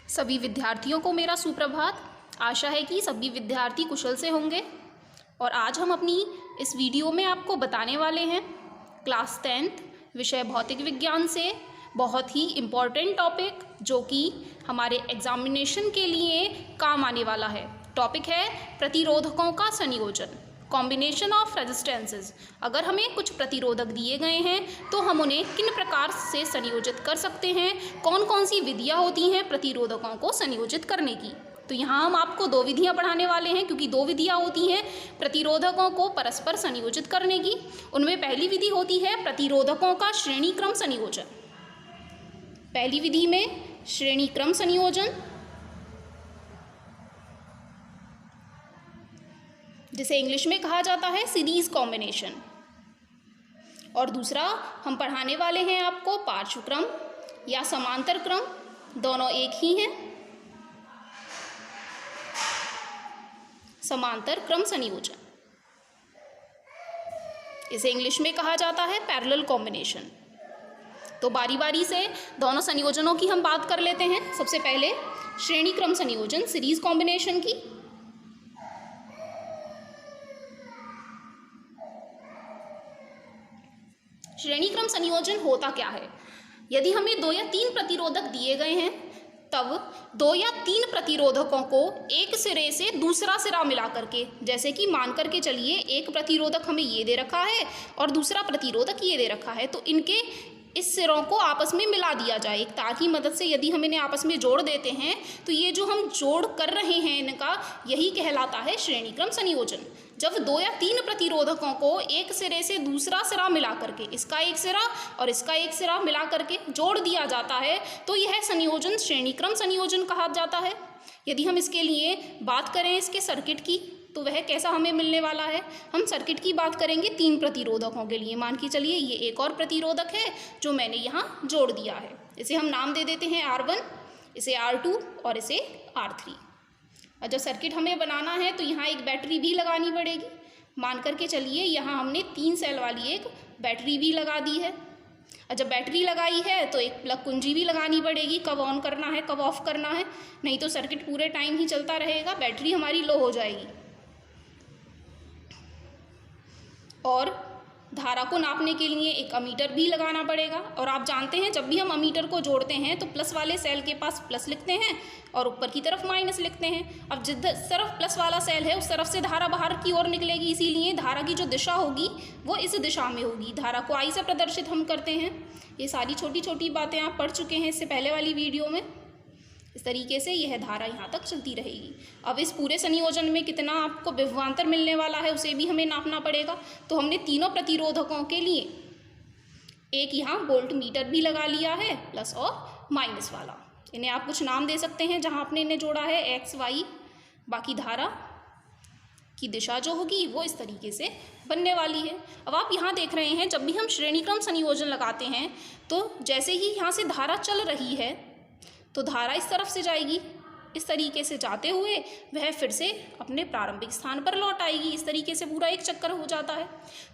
सभी विद्यार्थियों को मेरा सुप्रभात। आशा है कि सभी विद्यार्थी कुशल से होंगे। और आज हम अपनी इस वीडियो में आपको बताने वाले हैं क्लास 10th विषय भौतिक विज्ञान से बहुत ही इम्पॉर्टेंट टॉपिक जो कि हमारे एग्जामिनेशन के लिए काम आने वाला है। टॉपिक है प्रतिरोधकों का संयोजन, कॉम्बिनेशन ऑफ रेजिस्टेंसेस। अगर हमें कुछ प्रतिरोधक दिए गए हैं तो हम उन्हें किन प्रकार से संयोजित कर सकते हैं, कौन कौन सी विधियां होती हैं प्रतिरोधकों को संयोजित करने की। तो यहाँ हम आपको दो विधियां पढ़ाने वाले हैं, क्योंकि दो विधियां होती हैं प्रतिरोधकों को परस्पर संयोजित करने की। उनमें पहली विधि होती है प्रतिरोधकों का श्रेणी क्रम संयोजन। पहली विधि में श्रेणी क्रम संयोजन, जिसे इंग्लिश में कहा जाता है सीरीज कॉम्बिनेशन। और दूसरा हम पढ़ाने वाले हैं आपको पार्श्व क्रम या समांतर क्रम, दोनों एक ही हैं, समांतर क्रम संयोजन। इसे इंग्लिश में कहा जाता है पैरेलल कॉम्बिनेशन। तो बारी बारी से दोनों संयोजनों की हम बात कर लेते हैं। सबसे पहले श्रेणी क्रम संयोजन, सीरीज कॉम्बिनेशन की। श्रेणी क्रम संयोजन होता क्या है? यदि हमें 2 या 3 प्रतिरोधक दिए गए हैं तब 2 या 3 प्रतिरोधकों को एक सिरे से दूसरा सिरा मिला करके, जैसे कि मान करके चलिए एक प्रतिरोधक हमें ये दे रखा है और दूसरा प्रतिरोधक ये दे रखा है, तो इनके इस सिरों को आपस में मिला दिया जाए। एक तार की मदद से यदि हम इन्हें आपस में जोड़ देते हैं तो ये जो हम जोड़ कर रहे हैं इनका, यही कहलाता है श्रेणी क्रम संयोजन। जब 2 या 3 प्रतिरोधकों को एक सिरे से दूसरा सिरा मिला करके, इसका एक सिरा और इसका एक सिरा मिला करके जोड़ दिया जाता है तो यह संयोजन श्रेणी क्रम संयोजन कहा जाता है। यदि हम इसके लिए बात करें इसके सर्किट की, तो वह कैसा हमें मिलने वाला है? हम सर्किट की बात करेंगे 3 प्रतिरोधकों के लिए। मान के चलिए ये एक और प्रतिरोधक है जो मैंने यहाँ जोड़ दिया है। इसे हम नाम दे देते हैं R1, इसे R2 और इसे R3। और जब सर्किट हमें बनाना है तो यहाँ एक बैटरी भी लगानी पड़ेगी। मान करके चलिए यहाँ हमने 3 सेल वाली एक बैटरी भी लगा दी है। और जब बैटरी लगाई है तो एक प्लग कुंजी भी लगानी पड़ेगी, कब ऑन करना है कब ऑफ करना है, नहीं तो सर्किट पूरे टाइम ही चलता रहेगा, बैटरी हमारी लो हो जाएगी। और धारा को नापने के लिए एक अमीटर भी लगाना पड़ेगा। और आप जानते हैं जब भी हम अमीटर को जोड़ते हैं तो प्लस वाले सेल के पास प्लस लिखते हैं और ऊपर की तरफ माइनस लिखते हैं। अब जिस तरफ प्लस वाला सेल है उस तरफ से धारा बाहर की ओर निकलेगी, इसीलिए धारा की जो दिशा होगी वो इस दिशा में होगी। धारा को I से प्रदर्शित हम करते हैं। ये सारी छोटी छोटी बातें आप पढ़ चुके हैं इससे पहले वाली वीडियो में। इस तरीके से यह धारा यहाँ तक चलती रहेगी। अब इस पूरे संयोजन में कितना आपको विभवांतर मिलने वाला है उसे भी हमें नापना पड़ेगा। तो हमने तीनों प्रतिरोधकों के लिए एक यहाँ वोल्ट मीटर भी लगा लिया है, प्लस और माइनस वाला। इन्हें आप कुछ नाम दे सकते हैं जहाँ आपने इन्हें जोड़ा है, X, Y। बाकी धारा की दिशा जो होगी वो इस तरीके से बनने वाली है। अब आप यहाँ देख रहे हैं जब भी हम श्रेणी क्रम संयोजन लगाते हैं तो जैसे ही यहाँ से धारा चल रही है तो धारा इस तरफ से जाएगी, इस तरीके से जाते हुए वह फिर से अपने प्रारंभिक स्थान पर लौट आएगी। इस तरीके से पूरा एक चक्कर हो जाता है।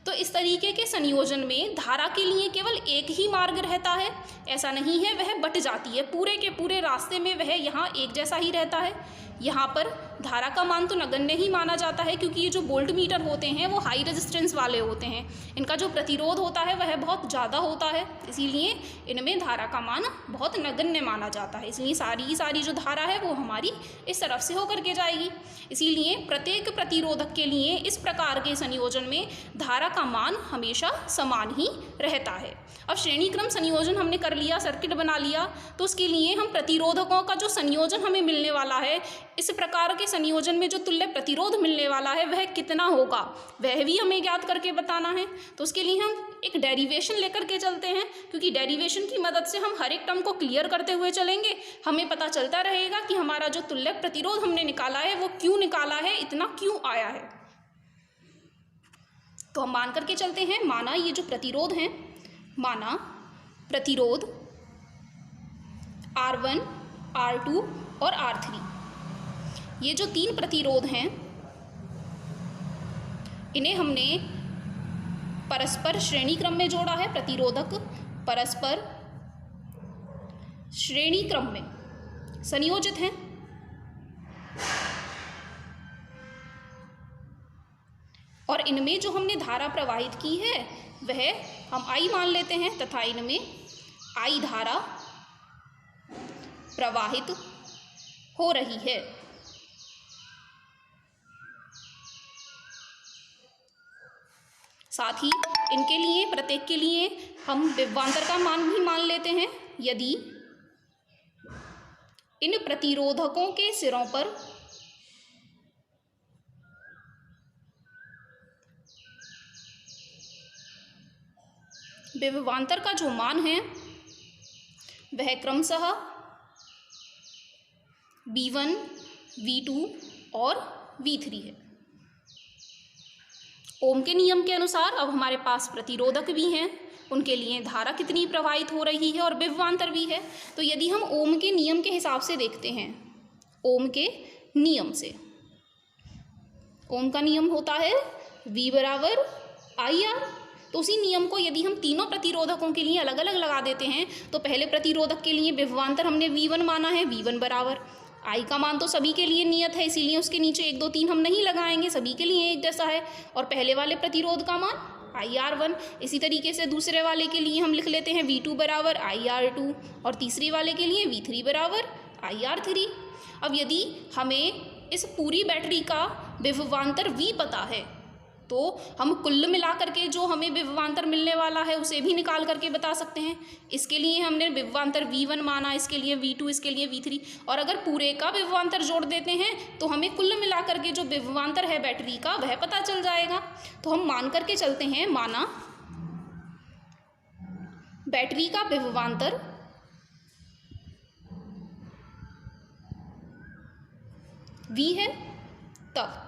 तो इस तरीके के संयोजन में धारा के लिए केवल एक ही मार्ग रहता है, ऐसा नहीं है, वह बट जाती है। पूरे के पूरे रास्ते में वह यहाँ एक जैसा ही रहता है। यहाँ पर धारा का मान तो नगण्य ही माना जाता है, क्योंकि ये जो वोल्ट मीटर होते हैं वो हाई रेजिस्टेंस वाले होते हैं। इनका जो प्रतिरोध होता है वह बहुत ज़्यादा होता है, इसीलिए इनमें धारा का मान बहुत नगण्य माना जाता है। इसलिए सारी जो धारा है वो हमारी इस तरफ से होकर के जाएगी। इसीलिए प्रत्येक प्रतिरोधक के लिए इस प्रकार के संयोजन में धारा का मान हमेशा समान ही रहता है। अब श्रेणी क्रम संयोजन हमने कर लिया, सर्किट बना लिया, तो उसके लिए हम प्रतिरोधकों का जो संयोजन हमें मिलने वाला है, इस प्रकार के संयोजन में जो तुल्य प्रतिरोध मिलने वाला है वह कितना होगा वह भी हमें ज्ञात करके बताना है। तो उसके लिए हम एक डेरिवेशन लेकर के चलते हैं, क्योंकि डेरिवेशन की मदद से हम हर एक टर्म को क्लियर करते हुए चलेंगे। हमें पता चलता रहेगा कि हमारा जो तुल्य प्रतिरोध हमने निकाला है वो क्यों निकाला है, इतना क्यों आया है। तो हम मान करके चलते हैं, माना ये जो प्रतिरोध हैं, माना प्रतिरोध R1, R2 और R3, ये जो 3 प्रतिरोध हैं इन्हें हमने परस्पर श्रेणी क्रम में जोड़ा है। प्रतिरोधक परस्पर श्रेणी क्रम में संयोजित हैं। और इनमें जो हमने धारा प्रवाहित की है वह हम I मान लेते हैं तथा इनमें I धारा प्रवाहित हो रही है। साथ ही इनके लिए प्रत्येक के लिए हम विभवांतर का मान भी मान लेते हैं। यदि इन प्रतिरोधकों के सिरों पर विभवांतर का जो मान है वह क्रमशः V1, V2 और V3 है। ओम के नियम के अनुसार अब हमारे पास प्रतिरोधक भी हैं, उनके लिए धारा कितनी प्रवाहित हो रही है और विभवांतर भी है। तो यदि हम ओम के नियम के हिसाब से देखते हैं, ओम के नियम से, ओम का नियम होता है V बराबर IR। तो उसी नियम को यदि हम तीनों प्रतिरोधकों के लिए अलग अलग लगा देते हैं तो पहले प्रतिरोधक के लिए विभवांतर हमने V1 माना है, V1 बराबर I का मान तो सभी के लिए नियत है, इसीलिए उसके नीचे 1 2 3 हम नहीं लगाएंगे, सभी के लिए एक जैसा है। और पहले वाले प्रतिरोध का मान IR1। इसी तरीके से दूसरे वाले के लिए हम लिख लेते हैं V2 बराबर IR2 और तीसरे वाले के लिए V3 बराबर IR3। अब यदि हमें इस पूरी बैटरी का विभवांतर V पता है तो हम कुल मिला करके जो हमें विभवांतर मिलने वाला है उसे भी निकाल करके बता सकते हैं। इसके लिए हमने विभवांतर V1 माना, इसके लिए V2, इसके लिए V3, और अगर पूरे का विभवांतर जोड़ देते हैं तो हमें कुल मिला करके जो विभवांतर है बैटरी का वह पता चल जाएगा। तो हम मान करके चलते हैं, माना बैटरी का विभवांतर V है, तब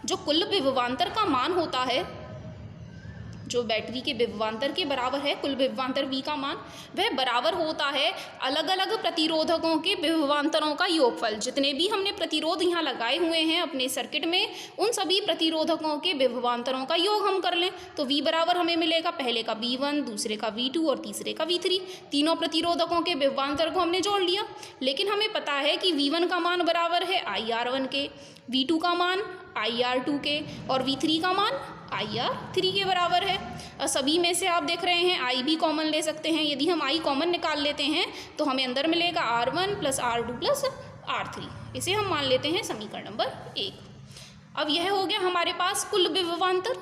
जो कुल विभवांतर का मान होता है, जो बैटरी के विभवांतर के बराबर है, कुल विभवांतर V का मान, वह बराबर होता है अलग अलग प्रतिरोधकों के विभवांतरों का योगफल। जितने भी हमने प्रतिरोध यहाँ लगाए हुए हैं अपने सर्किट में, उन सभी प्रतिरोधकों के विभवांतरों का योग हम कर लें तो V बराबर हमें मिलेगा पहले का V1, दूसरे का V2 और तीसरे का V3। तीनों प्रतिरोधकों के विभवांतर को हमने जोड़ लिया, लेकिन हमें पता है कि V1 का मान बराबर है IR1 के, V2 का मान IR2 के और V3 का मान IR3 के बराबर है। और सभी में से आप देख रहे हैं I भी कॉमन ले सकते हैं। यदि हम I कॉमन निकाल लेते हैं तो हमें अंदर मिलेगा R1 + R2 + R3। इसे हम मान लेते हैं समीकरण नंबर 1। अब यह हो गया हमारे पास कुल विभवांतर,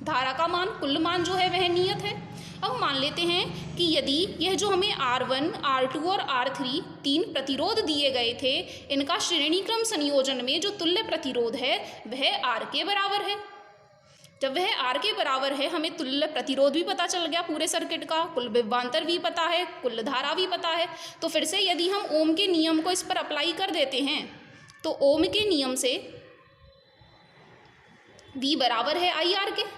धारा का मान, कुल मान जो है वह नियत है। अब मान लेते हैं कि यदि यह जो हमें R1, R2 और R3 तीन प्रतिरोध दिए गए थे, इनका श्रेणी क्रम संयोजन में जो तुल्य प्रतिरोध है वह R के बराबर है। जब वह R के बराबर है, हमें तुल्य प्रतिरोध भी पता चल गया पूरे सर्किट का, कुल विभवांतर भी पता है, कुल धारा भी पता है। तो फिर से यदि हम ओम के नियम को इस पर अप्लाई कर देते हैं तो ओम के नियम से V बराबर है IR के।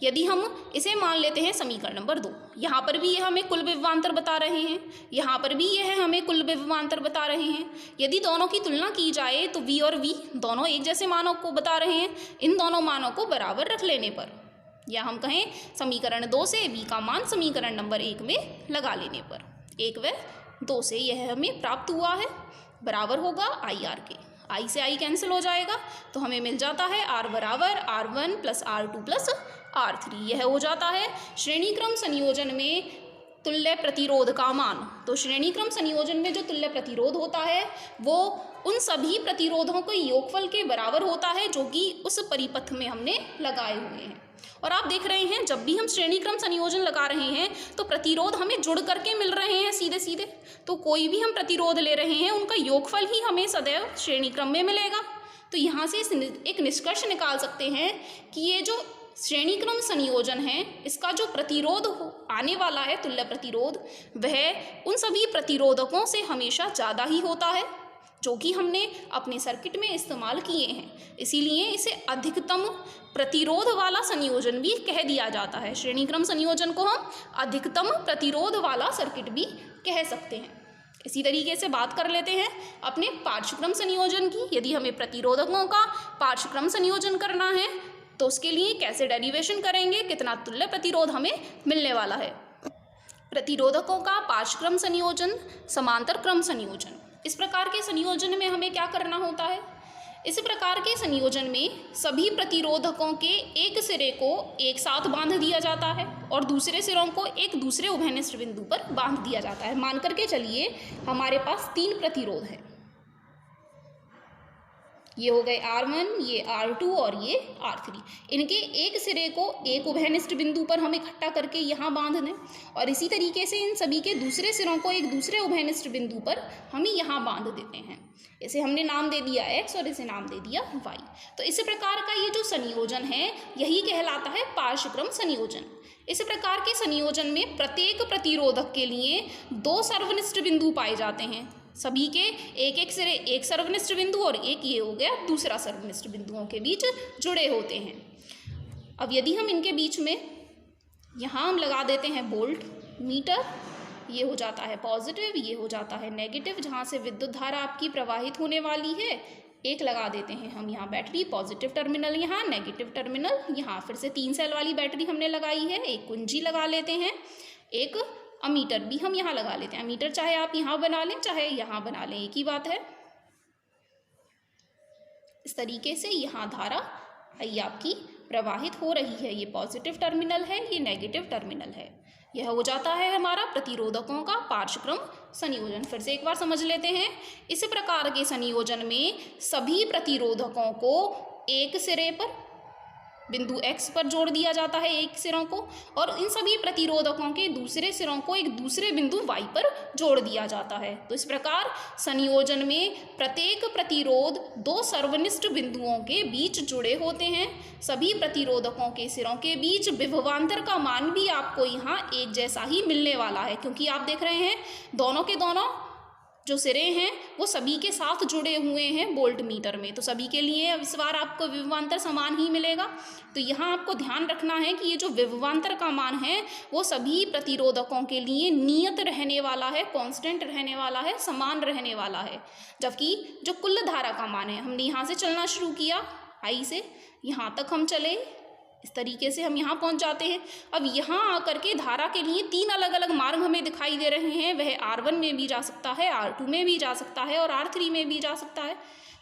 यदि हम इसे मान लेते हैं समीकरण नंबर 2, यहाँ पर भी यह हमें कुल विभवांतर बता रहे हैं, यहाँ पर भी यह हमें कुल विभवांतर बता रहे हैं। यदि दोनों की तुलना की जाए तो V और V दोनों एक जैसे मानों को बता रहे हैं। इन दोनों मानों को बराबर रख लेने पर, या हम कहें समीकरण 2 से V का मान समीकरण नंबर 1 में लगा लेने पर, 1 व 2 से यह हमें प्राप्त हुआ है, बराबर होगा IR के। I से I कैंसिल हो जाएगा तो हमें मिल जाता है R बराबर R1 + R2 + R3। यह हो जाता है श्रेणी क्रम संयोजन में तुल्य प्रतिरोध का मान। तो श्रेणी क्रम संयोजन में जो तुल्य प्रतिरोध होता है वो उन सभी प्रतिरोधों के योगफल के बराबर होता है जो कि उस परिपथ में हमने लगाए हुए हैं। और आप देख रहे हैं जब भी हम श्रेणी क्रम संयोजन लगा रहे हैं तो प्रतिरोध हमें जुड़ करके मिल रहे हैं सीधे सीधे। तो कोई भी हम प्रतिरोध ले रहे हैं उनका योगफल ही हमें सदैव श्रेणी क्रम में मिलेगा। तो यहाँ से एक निष्कर्ष निकाल सकते हैं कि ये जो श्रेणी क्रम संयोजन है, इसका जो प्रतिरोध आने वाला है तुल्य प्रतिरोध, वह उन सभी प्रतिरोधकों से हमेशा ज़्यादा ही होता है जो कि हमने अपने सर्किट में इस्तेमाल किए हैं। इसीलिए इसे अधिकतम प्रतिरोध वाला संयोजन भी कह दिया जाता है। श्रेणी क्रम संयोजन को हम अधिकतम प्रतिरोध वाला सर्किट भी कह सकते हैं। इसी तरीके से बात कर लेते हैं अपने पार्श्वक्रम संयोजन की। यदि हमें प्रतिरोधकों का पार्श्वक्रम संयोजन करना है तो उसके लिए कैसे डेरिवेशन करेंगे, कितना तुल्य प्रतिरोध हमें मिलने वाला है। प्रतिरोधकों का पार्श्वक्रम संयोजन, समांतर क्रम संयोजन। इस प्रकार के संयोजन में हमें क्या करना होता है? इस प्रकार के संयोजन में सभी प्रतिरोधकों के एक सिरे को एक साथ बांध दिया जाता है और दूसरे सिरों को एक दूसरे उभयनिष्ठ बिंदु पर बांध दिया जाता है। मान करके चलिए हमारे पास 3 प्रतिरोध हैं, ये हो गए R1, ये R2 और ये R3। इनके एक सिरे को एक उभयनिष्ठ बिंदु पर हम इकट्ठा करके यहाँ बांध दें और इसी तरीके से इन सभी के दूसरे सिरों को एक दूसरे उभयनिष्ठ बिंदु पर हम यहाँ बांध देते हैं। इसे हमने नाम दे दिया X और इसे नाम दे दिया Y। तो इस प्रकार का ये जो संयोजन है यही कहलाता है पार्श्वक्रम संयोजन। इस प्रकार के संयोजन में प्रत्येक प्रतिरोधक के लिए 2 सर्वनिष्ठ बिंदु पाए जाते हैं। सभी के एक एक सिरे एक सर्वनिष्ठ बिंदु और एक ये हो गया दूसरा सर्वनिष्ठ बिंदुओं के बीच जुड़े होते हैं। अब यदि हम इनके बीच में यहाँ हम लगा देते हैं वोल्ट मीटर, ये हो जाता है पॉजिटिव, ये हो जाता है नेगेटिव, जहाँ से विद्युत धारा आपकी प्रवाहित होने वाली है। एक लगा देते हैं हम यहाँ बैटरी, पॉजिटिव टर्मिनल यहाँ, नेगेटिव टर्मिनल यहाँ। फिर से 3 सेल वाली बैटरी हमने लगाई है, एक कुंजी लगा लेते हैं, एक अमीटर भी हम यहाँ लगा लेते हैं। अमीटर चाहे आप यहाँ बना लें चाहे यहाँ बना लें, एक ही बात है। इस तरीके से यहाँ धारा ये आपकी प्रवाहित हो रही है। ये पॉजिटिव टर्मिनल है, ये नेगेटिव टर्मिनल है। यह हो जाता है हमारा प्रतिरोधकों का पार्श्वक्रम संयोजन। फिर से एक बार समझ लेते हैं। इस प्रकार के संयोजन में सभी प्रतिरोधकों को एक सिरे पर बिंदु X पर जोड़ दिया जाता है, एक सिरों को, और इन सभी प्रतिरोधकों के दूसरे सिरों को एक दूसरे बिंदु Y पर जोड़ दिया जाता है। तो इस प्रकार संयोजन में प्रत्येक प्रतिरोध 2 सर्वनिष्ठ बिंदुओं के बीच जुड़े होते हैं। सभी प्रतिरोधकों के सिरों के बीच विभवांतर का मान भी आपको यहाँ एक जैसा ही मिलने वाला है, क्योंकि आप देख रहे हैं दोनों के दोनों जो सिरे हैं वो सभी के साथ जुड़े हुए हैं वोल्ट मीटर में। तो सभी के लिए इस बार आपको विभवांतर समान ही मिलेगा। तो यहाँ आपको ध्यान रखना है कि ये जो विभवांतर का मान है वो सभी प्रतिरोधकों के लिए नियत रहने वाला है, कांस्टेंट रहने वाला है, समान रहने वाला है। जबकि जो कुल धारा का मान है, हमने यहाँ से चलना शुरू किया I से, यहाँ तक हम चले, इस तरीके से हम यहाँ पहुँच जाते हैं। अब यहाँ आकर के धारा के लिए 3 अलग अलग मार्ग हमें दिखाई दे रहे हैं। वह R1 में भी जा सकता है, R2 में भी जा सकता है और R3 में भी जा सकता है।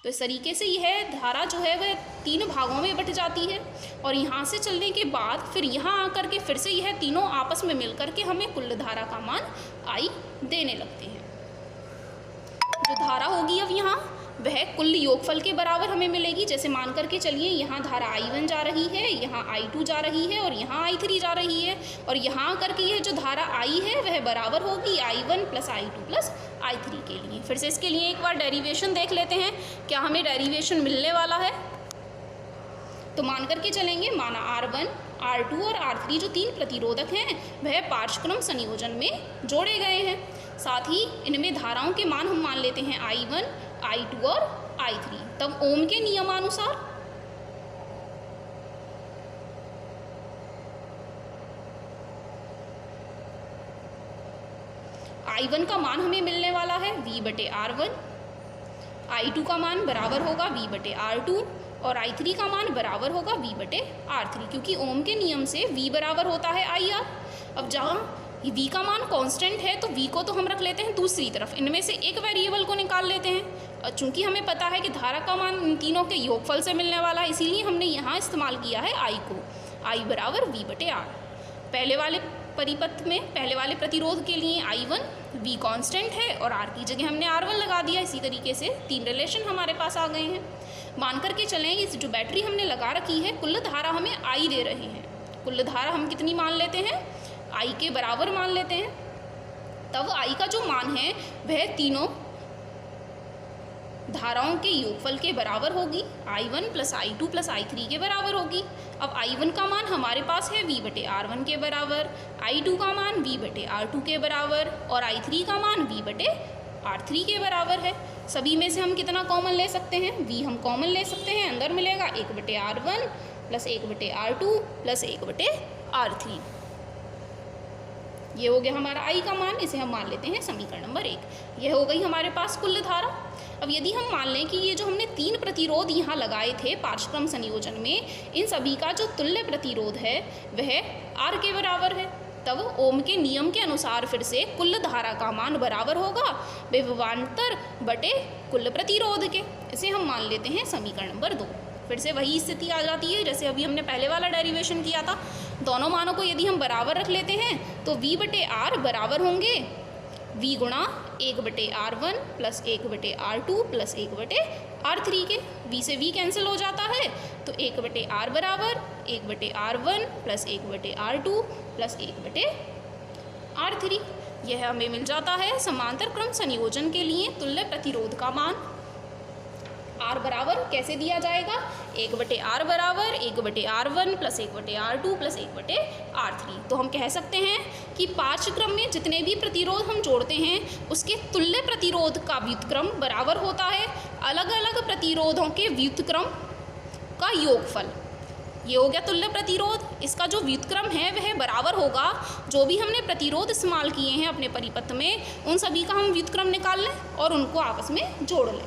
तो इस तरीके से यह धारा जो है वह 3 भागों में बट जाती है और यहाँ से चलने के बाद फिर यहाँ आकर के फिर से यह तीनों आपस में मिल कर के हमें कुल धारा का मान I देने लगते हैं। जो धारा होगी अब यहाँ वह कुल योगफल के बराबर हमें मिलेगी। जैसे मान करके चलिए यहाँ धारा I1 जा रही है, यहाँ I2 जा रही है और यहाँ I3 जा रही है, और यहाँ करके यह जो धारा I है वह बराबर होगी I1 + I2 + I3 के लिए। फिर से इसके लिए एक बार डेरिवेशन देख लेते हैं, क्या हमें डेरिवेशन मिलने वाला है। तो मान करके चलेंगे, माना R1, R2 और R3 जो 3 प्रतिरोधक हैं वह पार्श्वक्रम संयोजन में जोड़े गए हैं। साथ ही इनमें धाराओं के मान हम मान लेते हैं I1, I2 और I3। तब ओम के नियमानुसार I1 का मान हमें मिलने वाला है V/R1, I2 का मान बराबर होगा V/R2 और I3 का मान बराबर होगा V/R3, क्योंकि ओम के नियम से V बराबर होता है IR। अब जहाँ V का मान कांस्टेंट है तो V को तो हम रख लेते हैं दूसरी तरफ, इनमें से एक वेरिएबल को निकाल लेते हैं। और चूंकि हमें पता है कि धारा का मान इन तीनों के योगफल से मिलने वाला है, इसीलिए हमने यहाँ इस्तेमाल किया है I को, I बराबर V/R। पहले वाले परिपथ में पहले वाले प्रतिरोध के लिए I1 V कांस्टेंट है और R की जगह हमने R1 लगा दिया। इसी तरीके से 3 रिलेशन हमारे पास आ गए हैं। मान करके चलें, इस जो बैटरी हमने लगा रखी है कुल धारा हमें I दे रहे हैं। कुल धारा हम कितनी मान लेते हैं, I के बराबर मान लेते हैं। तब I का जो मान है वह तीनों धाराओं के योगफल के बराबर होगी, I1 + I2 + I3 के बराबर होगी। अब I1 का मान हमारे पास है V/R1 के बराबर, I2 का मान V/R2 के बराबर और I3 का मान V/R3 के बराबर है। सभी में से हम कितना कॉमन ले सकते हैं, V हम कॉमन ले सकते हैं, अंदर मिलेगा 1/R1 + 1/R2 + 1/R3। ये हो गया हमारा I का मान, इसे हम मान लेते हैं समीकरण नंबर 1। यह हो गई हमारे पास कुल धारा। अब यदि हम मान लें कि ये जो हमने 3 प्रतिरोध यहाँ लगाए थे पार्श्वक्रम संयोजन में, इन सभी का जो तुल्य प्रतिरोध है वह R के बराबर है, तब ओम के नियम के अनुसार फिर से कुल धारा का मान बराबर होगा विभवांतर बटे कुल प्रतिरोध के। इसे हम मान लेते हैं समीकरण नंबर 2। फिर से वही स्थिति आ जाती है जैसे अभी हमने पहले वाला डेरिवेशन किया था। दोनों मानों को यदि हम बराबर रख लेते हैं तो v बटे आर बराबर होंगे v गुणा 1/r1 plus 1/r2 plus 1/r3 के। v से v कैंसिल हो जाता है तो 1/r बराबर 1/r1 plus 1/r2 plus 1/r3। यह हमें मिल जाता है समांतर क्रम संयोजन के लिए तुल्य प्रतिरोध का मान। R बराबर कैसे दिया जाएगा 1/r बराबर 1/r1 plus 1/r2 plus 1/r3। तो हम कह सकते हैं कि पार्श्व क्रम में जितने भी प्रतिरोध हम जोड़ते हैं उसके तुल्य प्रतिरोध का व्युत्क्रम बराबर होता है अलग अलग प्रतिरोधों के व्युत्क्रम का योगफल। ये हो गया तुल्य प्रतिरोध। इसका जो व्युत्क्रम है वह बराबर होगा जो भी हमने प्रतिरोध इस्तेमाल किए हैं अपने परिपथ में उन सभी का हम व्युत्क्रम निकाल लें और उनको आपस में जोड़ लें।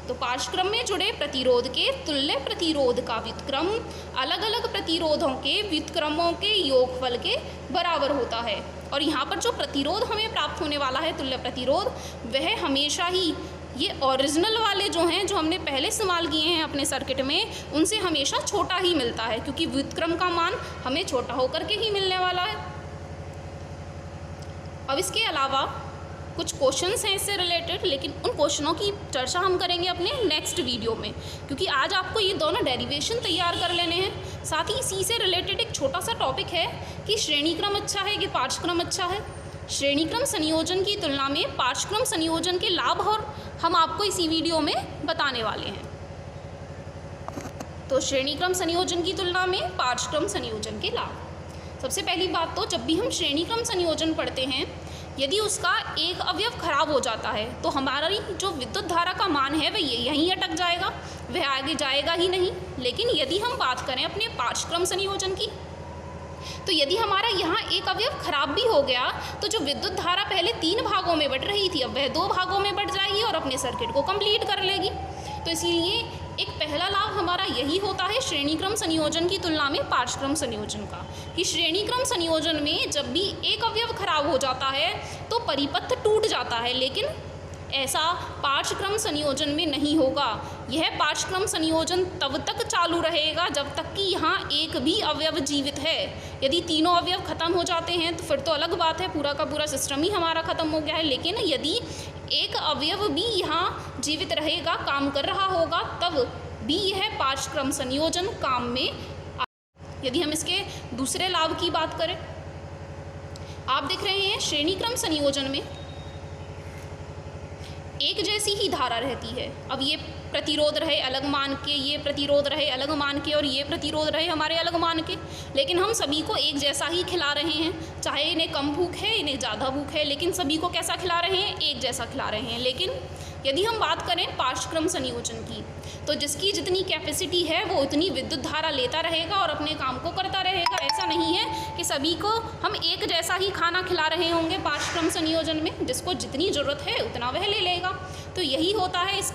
तो पार्श्व क्रम में जुड़े प्रतिरोध के तुल्य प्रतिरोध का व्युत्क्रम अलग अलग प्रतिरोधों के व्युत्क्रमों के योगफल के बराबर होता है। और यहाँ पर जो प्रतिरोध हमें प्राप्त होने वाला है तुल्य प्रतिरोध वह हमेशा ही ये ओरिजिनल वाले जो हैं जो हमने पहले इस्तेमाल किए हैं अपने सर्किट में उनसे हमेशा छोटा ही मिलता है क्योंकि व्युत्क्रम का मान हमें छोटा होकर के ही मिलने वाला है। अब इसके अलावा कुछ क्वेश्चंस हैं इससे रिलेटेड, लेकिन उन क्वेश्चनों की चर्चा हम करेंगे अपने नेक्स्ट वीडियो में क्योंकि आज आपको ये दोनों डेरिवेशन तैयार कर लेने हैं। साथ ही इसी से रिलेटेड एक छोटा सा टॉपिक है कि श्रेणी क्रम अच्छा है कि पार्श्व क्रम अच्छा है। श्रेणी क्रम संयोजन की तुलना में पार्श्व क्रम संयोजन के लाभ और हम आपको इसी वीडियो में बताने वाले हैं। तो श्रेणी क्रम संयोजन की तुलना में पार्श्व क्रम संयोजन के लाभ। सबसे पहली बात तो जब भी हम श्रेणी क्रम संयोजन पढ़ते हैं यदि उसका एक अवयव खराब हो जाता है तो हमारी जो विद्युत धारा का मान है वह यहीं अटक जाएगा, वह आगे जाएगा ही नहीं। लेकिन यदि हम बात करें अपने पार्श्व क्रम संयोजन की तो यदि हमारा यहाँ एक अवयव खराब भी हो गया तो जो विद्युत धारा पहले 3 भागों में बट रही थी अब वह 2 भागों में बट जाएगी और अपने सर्किट को कंप्लीट कर लेगी। तो इसीलिए एक पहला लाभ हमारा यही होता है श्रेणी क्रम संयोजन की तुलना में पार्श्व क्रम संयोजन का कि श्रेणी क्रम संयोजन में जब भी एक अवयव खराब हो जाता है तो परिपथ टूट जाता है, लेकिन ऐसा पार्श्व क्रम संयोजन में नहीं होगा। यह पार्श्व क्रम संयोजन तब तक चालू रहेगा जब तक कि यहाँ एक भी अवयव जीवित है। यदि तीनों अवयव खत्म हो जाते हैं तो फिर तो अलग बात है, पूरा का पूरा सिस्टम ही हमारा खत्म हो गया है। लेकिन यदि एक अवयव भी यहाँ जीवित रहेगा, काम कर रहा होगा, तब भी यह पार्श्व क्रम संयोजन काम में। यदि हम इसके दूसरे लाभ की बात करें, आप देख रहे हैं श्रेणी क्रम संयोजन में एक जैसी ही धारा रहती है। अब ये प्रतिरोध रहे अलग मान के, ये प्रतिरोध रहे अलग मान के और ये प्रतिरोध रहे हमारे अलग मान के, लेकिन हम सभी को एक जैसा ही खिला रहे हैं। चाहे इन्हें कम भूख है इन्हें ज़्यादा भूख है, लेकिन सभी को कैसा खिला रहे हैं, एक जैसा खिला रहे हैं। लेकिन यदि हम बात करें पार्श्व क्रम संयोजन की तो जिसकी जितनी कैपेसिटी है वो उतनी विद्युत धारा लेता रहेगा और अपने काम को करता रहेगा। ऐसा नहीं है कि सभी को हम एक जैसा ही खाना खिला रहे होंगे पार्श्व क्रम संयोजन में। जिसको जितनी ज़रूरत है उतना वह ले लेगा। तो यही होता है इसका